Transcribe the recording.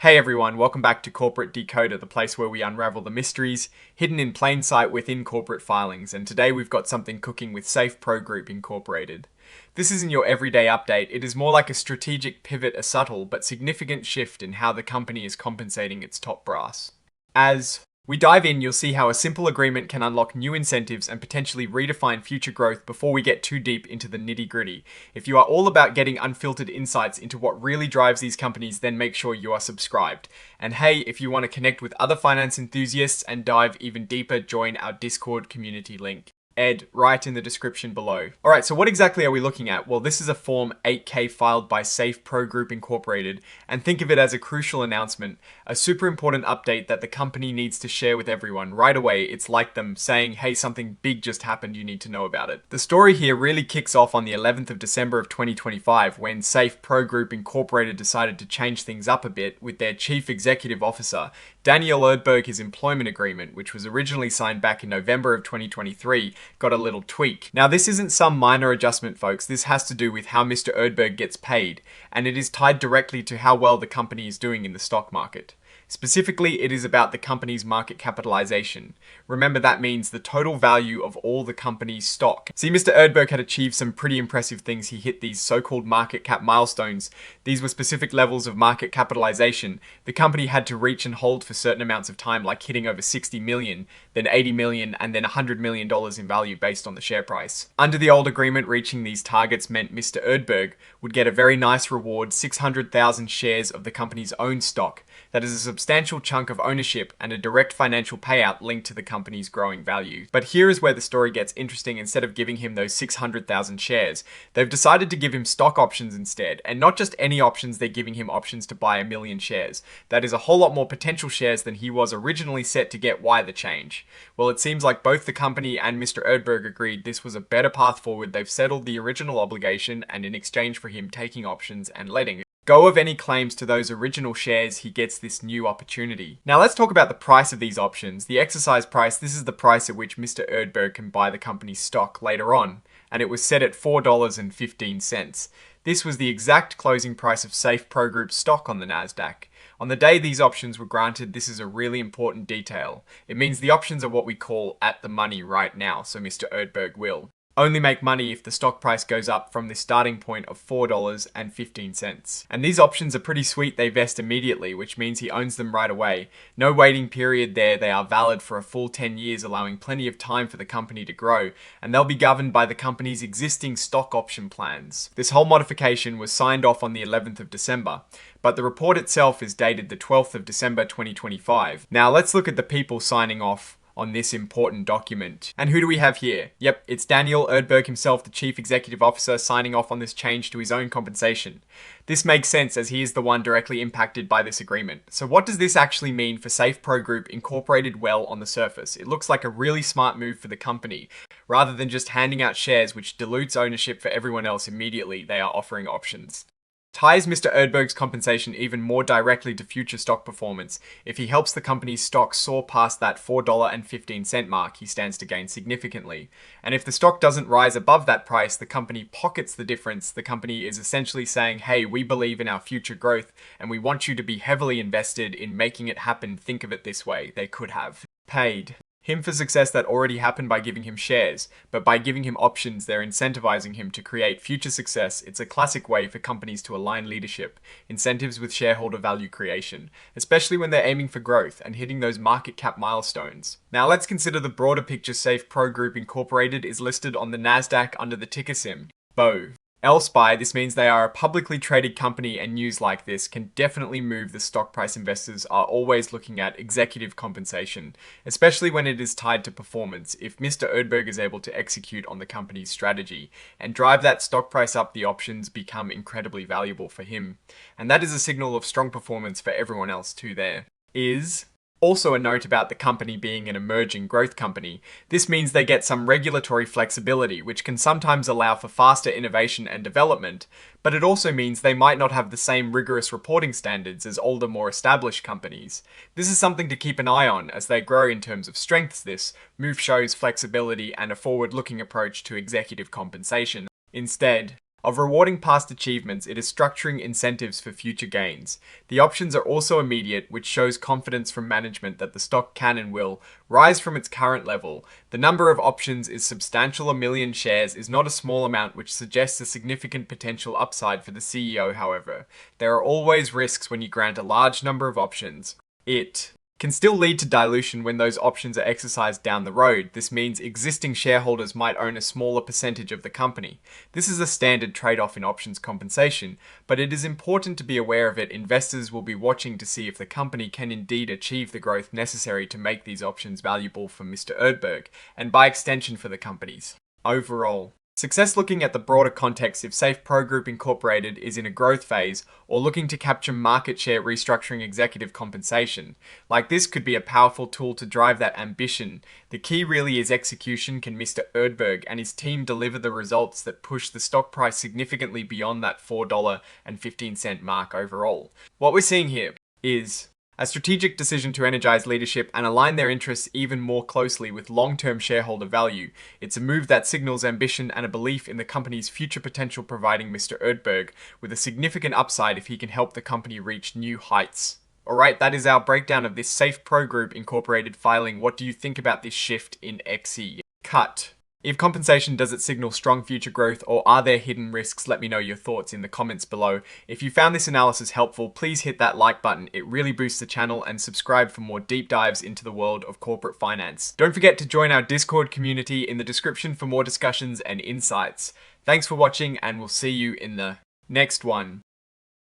Hey everyone, welcome back to Corporate Decoder, the place where we unravel the mysteries hidden in plain sight within corporate filings, and today we've got something cooking with Safe Pro Group Incorporated. This isn't your everyday update, it is more like a strategic pivot, a subtle but significant shift in how the company is compensating its top brass. As we dive in, you'll see how a simple agreement can unlock new incentives and potentially redefine future growth before we get too deep into the nitty-gritty. If you are all about getting unfiltered insights into what really drives these companies, then make sure you are subscribed. And hey, if you want to connect with other finance enthusiasts and dive even deeper, join our Discord community link. Ed, right in the description below. Alright, so what exactly are we looking at? Well, this is a Form 8K filed by Safe Pro Group Incorporated, and think of it as a crucial announcement, a super important update that the company needs to share with everyone. Right away, it's like them saying, hey, something big just happened, you need to know about it. The story here really kicks off on the 11th of December of 2025, when Safe Pro Group Incorporated decided to change things up a bit with their Chief Executive Officer, Daniel Erdberg's employment agreement, which was originally signed back in November of 2023, got a little tweak. Now, this isn't some minor adjustment, folks. This has to do with how Mr. Erdberg gets paid, and it is tied directly to how well the company is doing in the stock market. Specifically, it is about the company's market capitalization. Remember, that means the total value of all the company's stock. See, Mr. Erdberg had achieved some pretty impressive things. He hit these so-called market cap milestones. These were specific levels of market capitalization the company had to reach and hold for certain amounts of time, like hitting over 60 million, then 80 million, and then $100 million in value based on the share price. Under the old agreement, reaching these targets meant Mr. Erdberg would get a very nice reward, 600,000 shares of the company's own stock. That is a substantial chunk of ownership and a direct financial payout linked to the company's growing value. But here is where the story gets interesting. Instead of giving him those 600,000 shares, they've decided to give him stock options instead. And not just any options, they're giving him options to buy 1 million shares. That is a whole lot more potential shares than he was originally set to get. Why the change? Well, it seems like both the company and Mr. Erdberg agreed this was a better path forward. They've settled the original obligation, and in exchange for him taking options and letting go of any claims to those original shares, he gets this new opportunity. Now let's talk about the price of these options. The exercise price, this is the price at which Mr. Erdberg can buy the company's stock later on, and it was set at $4.15. This was the exact closing price of Safe Pro Group's stock on the Nasdaq. On the day these options were granted, this is a really important detail. It means the options are what we call at the money right now, so Mr. Erdberg will only make money if the stock price goes up from the starting point of $4.15. And these options are pretty sweet. They vest immediately, which means he owns them right away. No waiting period there. They are valid for a full 10 years, allowing plenty of time for the company to grow, and they'll be governed by the company's existing stock option plans. This whole modification was signed off on the 11th of December, but the report itself is dated the 12th of December 2025. Now let's look at the people signing off on this important document. And who do we have here? Yep, it's Daniel Erdberg himself, the Chief Executive Officer, signing off on this change to his own compensation. This makes sense as he is the one directly impacted by this agreement. So what does this actually mean for Safe Pro Group Incorporated? Well, on the surface, it looks like a really smart move for the company. Rather than just handing out shares, which dilutes ownership for everyone else immediately, they are offering options. Ties Mr. Erdberg's compensation even more directly to future stock performance. If he helps the company's stock soar past that $4.15 mark, he stands to gain significantly. And if the stock doesn't rise above that price, the company pockets the difference. The company is essentially saying, hey, we believe in our future growth and we want you to be heavily invested in making it happen. Think of it this way, they could have paid him for success that already happened by giving him shares, but by giving him options, they're incentivizing him to create future success. It's a classic way for companies to align leadership, incentives with shareholder value creation, especially when they're aiming for growth and hitting those market cap milestones. Now let's consider the broader picture. Safe Pro Group Incorporated is listed on the Nasdaq under the ticker symbol BO. LSPY, this means they are a publicly traded company, and news like this can definitely move the stock price. Investors are always looking at executive compensation, especially when it is tied to performance. If Mr. Erdberg is able to execute on the company's strategy and drive that stock price up, the options become incredibly valuable for him. And that is a signal of strong performance for everyone else too. There is also a note about the company being an emerging growth company. This means they get some regulatory flexibility, which can sometimes allow for faster innovation and development, but it also means they might not have the same rigorous reporting standards as older, more established companies. This is something to keep an eye on as they grow in terms of strengths. This move shows flexibility and a forward-looking approach to executive compensation. Instead Of rewarding past achievements, it is structuring incentives for future gains. The options are also immediate, which shows confidence from management that the stock can and will rise from its current level. The number of options is substantial. 1 million shares is not a small amount, which suggests a significant potential upside for the CEO, however. There are always risks when you grant a large number of options. It can still lead to dilution when those options are exercised down the road. This means existing shareholders might own a smaller percentage of the company. This is a standard trade-off in options compensation, but it is important to be aware of it. Investors will be watching to see if the company can indeed achieve the growth necessary to make these options valuable for Mr. Erdberg, and by extension for the companies overall. Success. Looking at the broader context, if Safe Pro Group Incorporated is in a growth phase or looking to capture market share, restructuring executive compensation, like this could be a powerful tool to drive that ambition. The key really is execution. Can Mr. Erdberg and his team deliver the results that push the stock price significantly beyond that $4.15 mark overall? What we're seeing here is a strategic decision to energize leadership and align their interests even more closely with long-term shareholder value. It's a move that signals ambition and a belief in the company's future potential, providing Mr. Erdberg with a significant upside if he can help the company reach new heights. Alright, that is our breakdown of this Safe Pro Group Incorporated filing. What do you think about this shift in XE? Cut. If compensation, does it signal strong future growth, or are there hidden risks? Let me know your thoughts in the comments below. If you found this analysis helpful, please hit that like button. It really boosts the channel, and subscribe for more deep dives into the world of corporate finance. Don't forget to join our Discord community in the description for more discussions and insights. Thanks for watching, and we'll see you in the next one.